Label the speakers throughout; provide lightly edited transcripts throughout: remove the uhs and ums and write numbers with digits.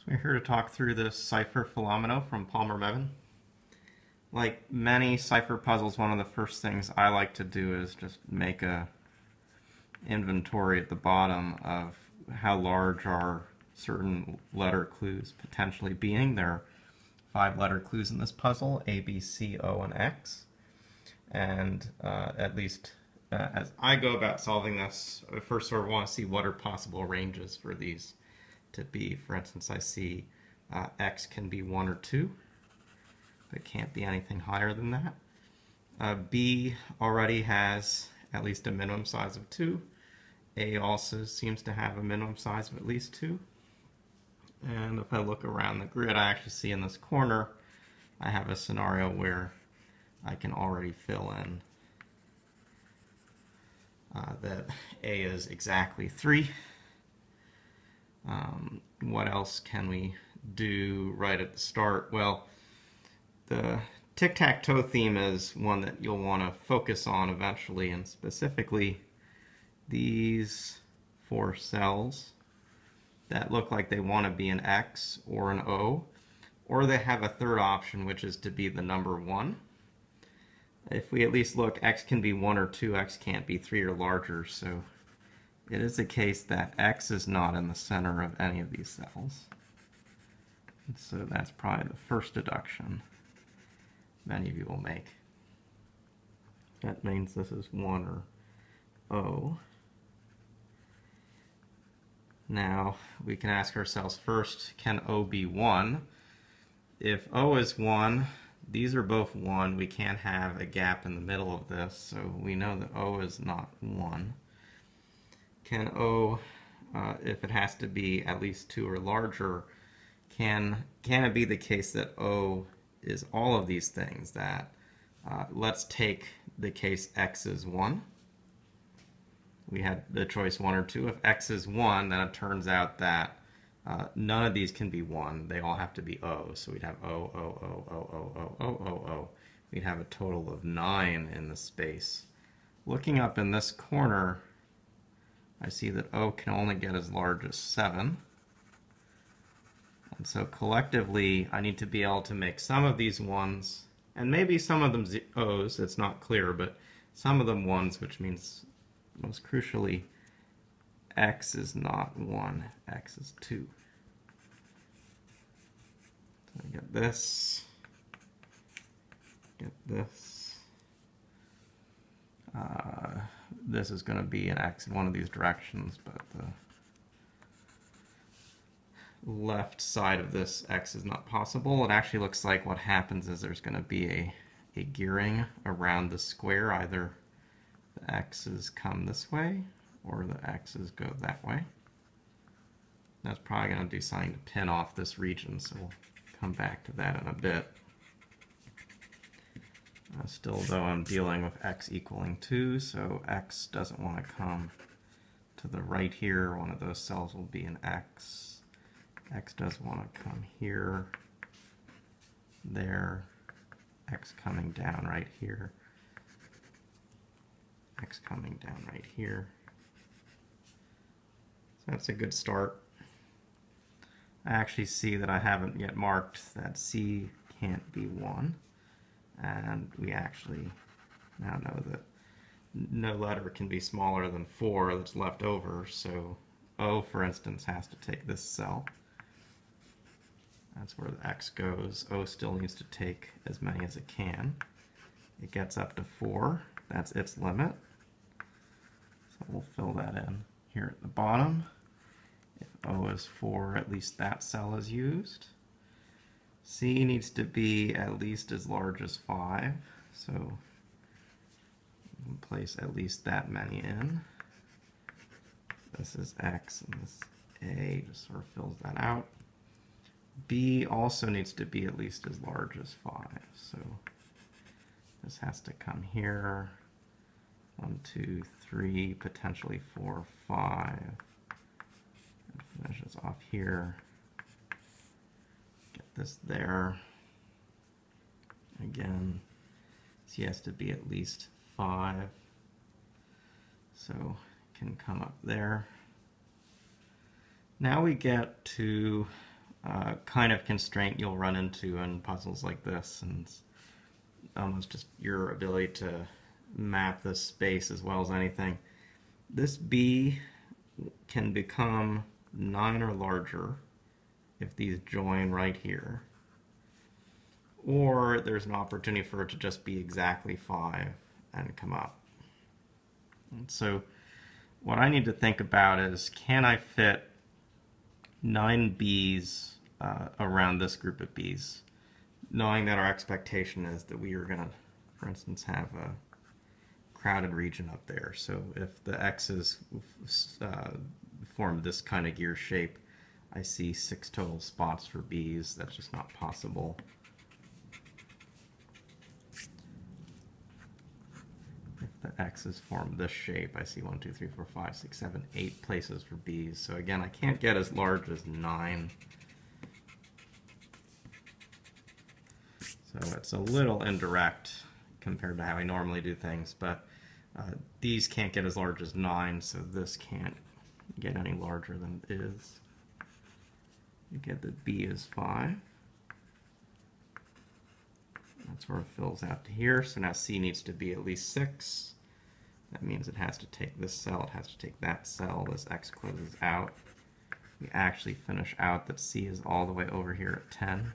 Speaker 1: So we're here to talk through this cipher Philomeno from Palmer Mebane. Like many cipher puzzles, one of the first things I like to do is just make a inventory at the bottom of how large are certain letter clues potentially being. There are 5 letter clues in this puzzle: A, B, C, O, and X. And at least as I go about solving this, I first sort of want to see what are possible ranges for these to be. For instance, I see X can be 1 or 2. It can't be anything higher than that. B already has at least a minimum size of 2. A also seems to have a minimum size of at least 2. And if I look around the grid, I actually see in this corner I have a scenario where I can already fill in that A is exactly 3. What else can we do right at the start? Well, the tic-tac-toe theme is one that you'll want to focus on eventually, and specifically these 4 cells that look like they want to be an X or an O, or they have a third option, which is to be the number 1. If we at least look, X can be 1 or 2, X can't be 3 or larger, so it is the case that X is not in the center of any of these cells. And so that's probably the first deduction many of you will make. That means this is 1 or O. Now we can ask ourselves first, can O be 1? If O is 1, these are both 1, we can't have a gap in the middle of this, so we know that O is not 1. Can O, if it has to be at least 2 or larger, can it be the case that O is all of these things? That let's take the case X is 1. We had the choice 1 or 2. If X is 1, then it turns out that none of these can be 1. They all have to be O. So we'd have O, O, O, O, O, O, O, O, O. We'd have a total of 9 in the space. Looking up in this corner, I see that O can only get as large as 7. And so collectively, I need to be able to make some of these 1s, and maybe some of them O's, it's not clear, but some of them 1s, which means, most crucially, X is not 1, X is 2. So I get this, get this. This is going to be an X in one of these directions, but the left side of this X is not possible. It actually looks like what happens is there's going to be a gearing around the square. Either the X's come this way or the X's go that way. That's probably going to do something to pin off this region, so we'll come back to that in a bit. Still, though, I'm dealing with X equaling 2, so X doesn't want to come to the right here. One of those cells will be an X. X does want to come here, there, X coming down right here, X coming down right here. So that's a good start. I actually see that I haven't yet marked that C can't be 1, and we actually now know that no letter can be smaller than 4 that's left over, so O, for instance, has to take this cell. That's where the X goes. O still needs to take as many as it can. It gets up to 4. That's its limit. So we'll fill that in here at the bottom. If O is 4, at least that cell is used. C needs to be at least as large as 5. So we'll place at least that many in. This is X and this A just sort of fills that out. B also needs to be at least as large as 5, so this has to come here. 1, 2, 3, potentially 4, 5. And finishes off here. Get this there. Again, C has to be at least 5, so it can come up there. Now we get to kind of constraint you'll run into in puzzles like this, and it's almost just your ability to map the space as well as anything. This B can become 9 or larger if these join right here, or there's an opportunity for it to just be exactly 5 and come up. And so what I need to think about is, can I fit 9 B's around this group of B's, knowing that our expectation is that we are going to, for instance, have a crowded region up there. So if the X's form this kind of gear shape, I see 6 total spots for B's. That's just not possible. If the X's form this shape, I see 1, 2, 3, 4, 5, 6, 7, 8 places for B's. So again, I can't get as large as 9. So it's a little indirect compared to how I normally do things, but these can't get as large as 9, so this can't get any larger than it is. You get that B is 5. That sort of fills out to here, so now C needs to be at least 6. That means it has to take this cell, it has to take that cell, this X closes out. We actually finish out that C is all the way over here at 10.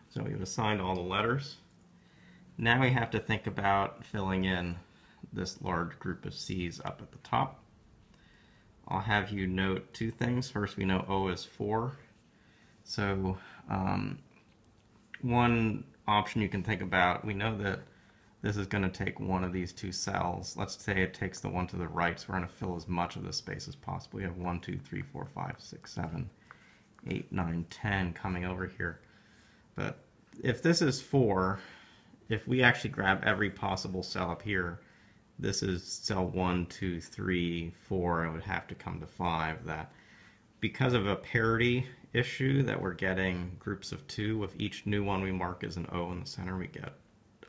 Speaker 1: So we've assigned all the letters. Now we have to think about filling in this large group of C's up at the top. I'll have you note 2 things. First, we know O is 4. So one option you can think about, we know that this is going to take one of these 2 cells. Let's say it takes the one to the right, so we're going to fill as much of the space as possible. We have 1, 2, 3, 4, 5, 6, 7, 8, 9, 10 coming over here. But if this is 4, if we actually grab every possible cell up here, this is cell 1, 2, 3, 4, it would have to come to 5. That because of a parity issue that we're getting groups of 2, with each new one we mark as an O in the center, we get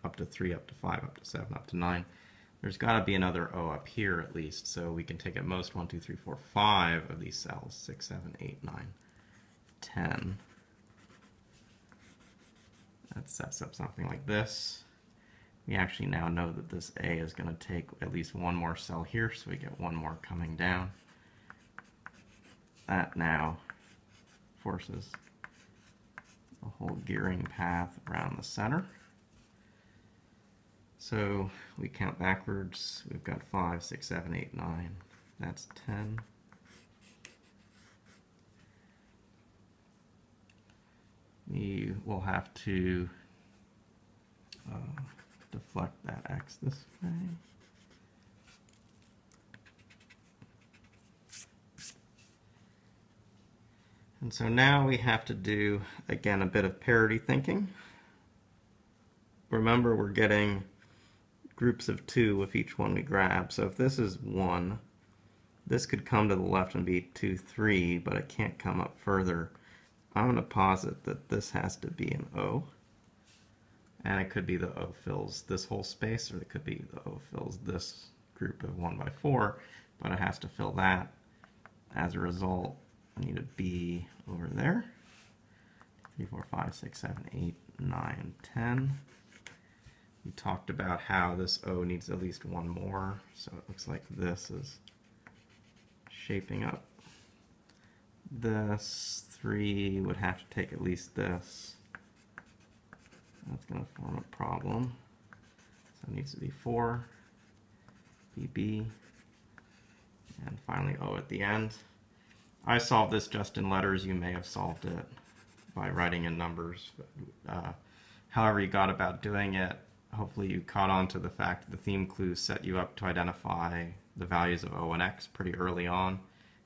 Speaker 1: up to 3, up to 5, up to 7, up to 9. There's got to be another O up here at least, so we can take at most 1, 2, 3, 4, 5 of these cells, 6, 7, 8, 9, 10. That sets up something like this. We actually now know that this A is going to take at least one more cell here, so we get one more coming down. That now forces a whole gearing path around the center. So we count backwards. We've got 5, 6, 7, 8, 9. That's 10. We will have to deflect that X this way. And so now we have to do, again, a bit of parity thinking. Remember, we're getting groups of 2 with each one we grab. So if this is 1, this could come to the left and be 2, 3, but it can't come up further. I'm going to posit that this has to be an O. And it could be the O fills this whole space, or it could be the O fills this group of 1 by 4, but it has to fill that. As a result, I need a B over there. 3, 4, 5, 6, 7, 8, 9, 10. We talked about how this O needs at least one more, so it looks like this is shaping up. This 3 would have to take at least this. That's going to form a problem. So it needs to be 4, BB, and finally O at the end. I solved this just in letters. You may have solved it by writing in numbers. However you got about doing it, hopefully you caught on to the fact that the theme clues set you up to identify the values of O and X pretty early on.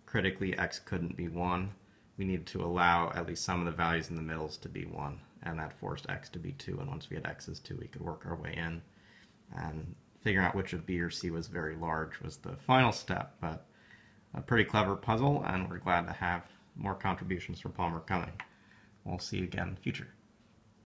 Speaker 1: Critically, X couldn't be 1. We needed to allow at least some of the values in the middles to be 1, and that forced X to be 2, and once we had X as 2, we could work our way in. And figuring out which of B or C was very large was the final step, but a pretty clever puzzle, and we're glad to have more contributions from Palmer coming. We'll see you again in the future.